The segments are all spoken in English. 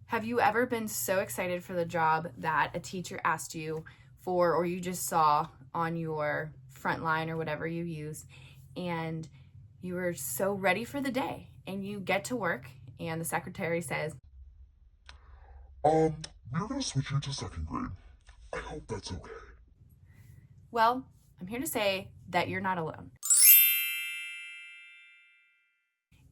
Have you ever been so excited for the job that a teacher asked you for, or you just saw on your front line or whatever you use, and you were so ready for the day, and you get to work, and the secretary says, We're gonna switch you to second grade. I hope that's okay. well, I'm here to say that you're not alone.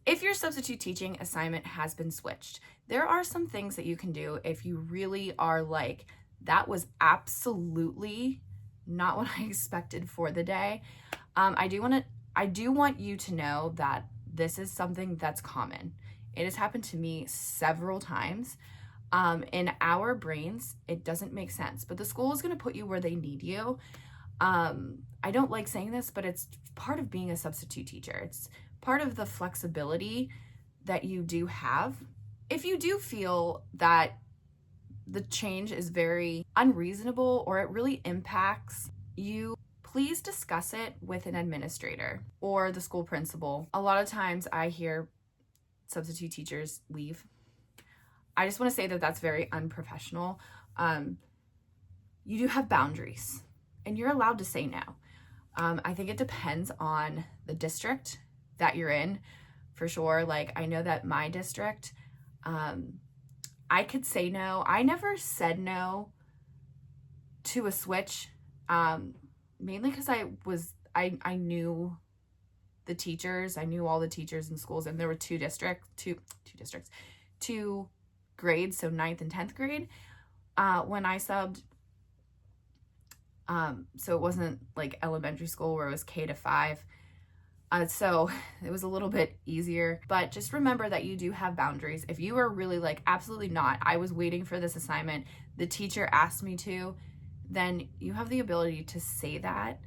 If your substitute teaching assignment has been switched, there are some things that you can do if you really are like, that was absolutely not what I expected for the day. I do want you to know that this is something that's common. It has happened to me several times. In our brains, it doesn't make sense, but the school is going to put you where they need you. I don't like saying this, but it's part of being a substitute teacher. It's part of the flexibility that you do have. If you do feel that the change is very unreasonable or it really impacts you, please discuss it with an administrator or the school principal. A lot of times I hear substitute teachers leave. I just want to say that that's very unprofessional. You do have boundaries and you're allowed to say no. I think it depends on the district that you're in, for sure. Like, I know that my district, I could say no. I never said no to a switch, mainly because I knew the teachers. I knew all the teachers in schools, and there were two grades, so 9th and 10th grade, when I subbed. So it wasn't like elementary school where it was K to 5. So it was a little bit easier, but just remember that you do have boundaries. If you are really like, absolutely not, I was waiting for this assignment, the teacher asked me to, then you have the ability to say that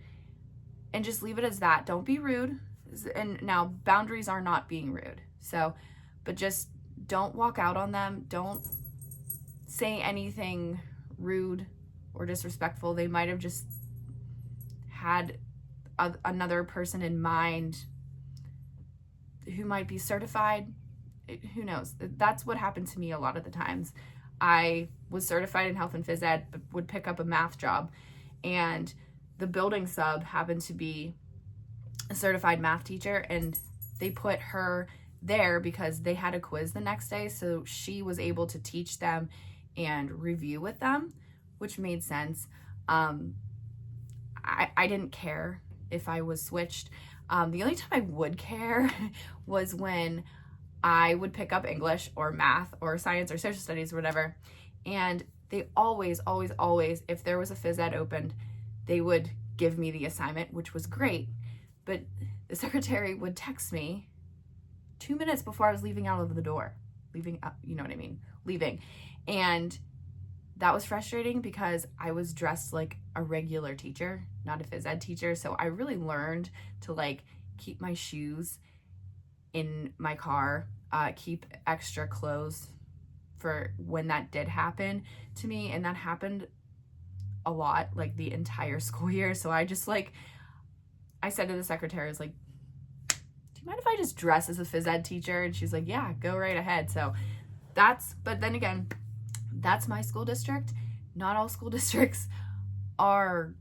and just leave it as that. Don't be rude. And now, boundaries are not being rude. So, but just don't walk out on them. Don't say anything rude or disrespectful. They might have just had another person in mind who might be certified. Who knows? That's what happened to me a lot of the times. I was certified in health and phys ed, but would pick up a math job, and the building sub happened to be a certified math teacher, and they put her there because they had a quiz the next day, so she was able to teach them and review with them, which made sense. I didn't care if I was switched. The only time I would care was when I would pick up English or math or science or social studies or whatever, and they always, if there was a phys ed opened, they would give me the assignment, which was great. But the secretary would text me 2 minutes before I was leaving out of the door. Leaving, you know what I mean? Leaving. And that was frustrating because I was dressed like a regular teacher, not a phys ed teacher. So I really learned to like keep my shoes in my car, keep extra clothes for when that did happen to me. And that happened a lot, like the entire school year. So I just like, I said to the secretary, I was like, do you mind if I just dress as a phys ed teacher? And she's like, yeah, go right ahead. So but then again, that's my school district. Not all school districts are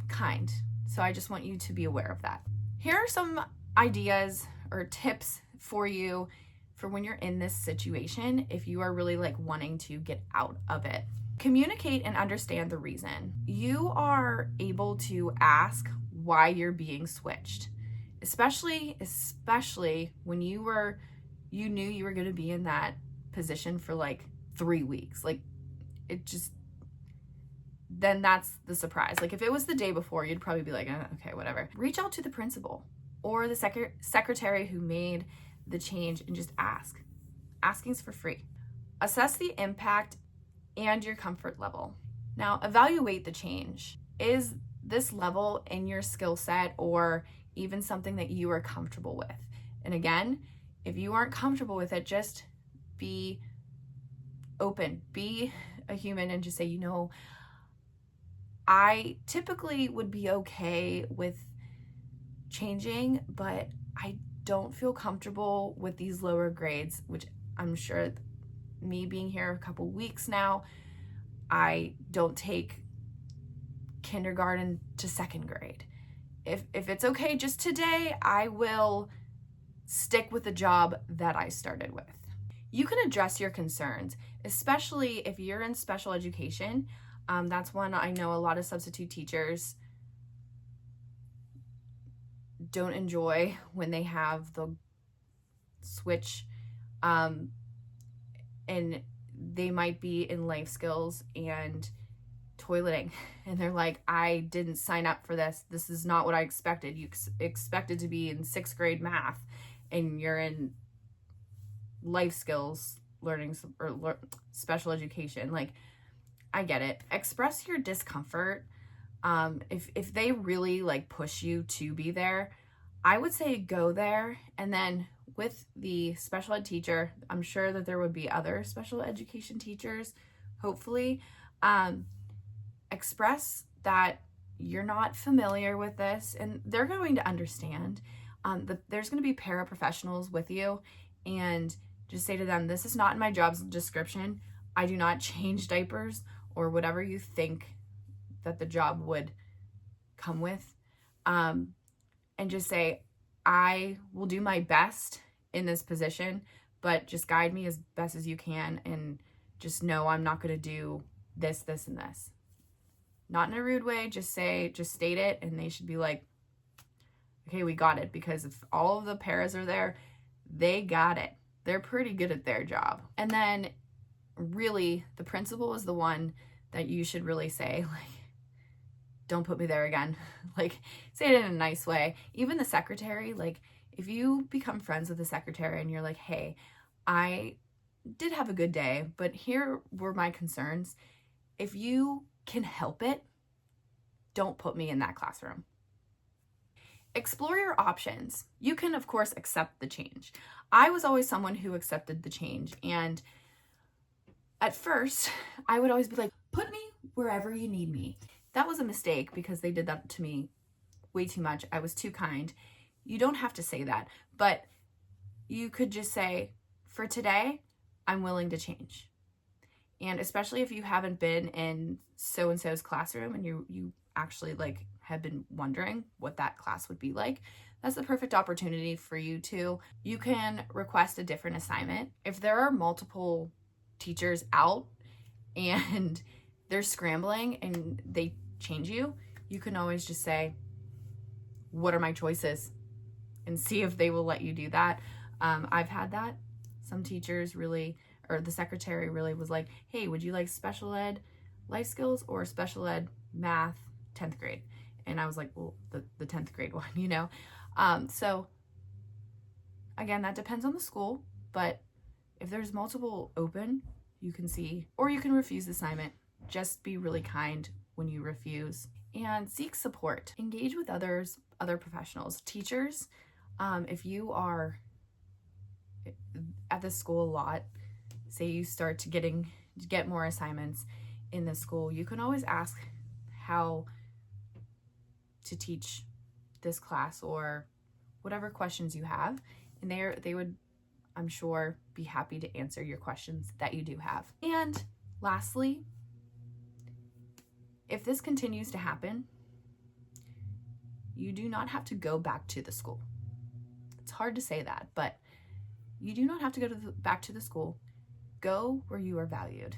kind. So I just want you to be aware of that. Here are some ideas or tips for you for when you're in this situation, if you are really like wanting to get out of it. Communicate and understand the reason. You are able to ask why you're being switched, especially when you knew you were going to be in that position for like 3 weeks. Like, it just, then that's the surprise. Like, if it was the day before, you'd probably be like, okay, whatever. Reach out to the principal or the secretary who made the change and just ask. Asking's for free. Assess the impact and your comfort level. Now, evaluate the change. Is this level in your skill set or even something that you are comfortable with? And again, if you aren't comfortable with it, just be open, be a human, and just say, I typically would be okay with changing, but I don't feel comfortable with these lower grades, which I'm sure me being here a couple weeks now, I don't take kindergarten to second grade. If it's okay just today, I will stick with the job that I started with. You can address your concerns, especially if you're in special education. That's one I know a lot of substitute teachers don't enjoy when they have the switch, and they might be in life skills and toileting, and they're like, I didn't sign up for this. This is not what I expected. You expected to be in 6th grade math, and you're in life skills learning or special education. Like, I get it. Express your discomfort. If they really like push you to be there, I would say go there. And then with the special ed teacher, I'm sure that there would be other special education teachers, hopefully, express that you're not familiar with this, and they're going to understand. There's going to be paraprofessionals with you, and just say to them, this is not in my job description. I do not change diapers or whatever you think that the job would come with. And just say, I will do my best in this position, but just guide me as best as you can, and just know I'm not going to do this, this, and this. Not in a rude way, just state it, and they should be like, okay, we got it, because if all of the paras are there, they got it. They're pretty good at their job. And then really, the principal is the one that you should really say, like, don't put me there again. Like, say it in a nice way. Even the secretary, like, if you become friends with the secretary and you're like, hey, I did have a good day, but here were my concerns. If you can help it, don't put me in that classroom. Explore your options. You can, of course, accept the change. I was always someone who accepted the change. And at first, I would always be like, put me wherever you need me. That was a mistake, because they did that to me way too much. I was too kind. You don't have to say that, but you could just say, for today, I'm willing to change. And especially if you haven't been in so-and-so's classroom and you actually like have been wondering what that class would be like, that's the perfect opportunity for you to. You can request a different assignment. If there are multiple teachers out and they're scrambling and they change you, you can always just say, what are my choices? And see if they will let you do that. I've had that. Some teachers really, or the secretary really was like, hey, would you like special ed life skills or special ed math 10th grade? And I was like, well, the 10th grade one, you know? So again, that depends on the school, but if there's multiple open, you can see, or you can refuse the assignment. Just be really kind when you refuse, and seek support. Engage with other professionals, teachers. If you are at the school a lot, say you start to get more assignments in the school, you can always ask how to teach this class or whatever questions you have, and they would, I'm sure, be happy to answer your questions that you do have. And lastly, if this continues to happen, you do not have to go back to the school. It's hard to say that, but you do not have to go back to the school. Go where you are valued.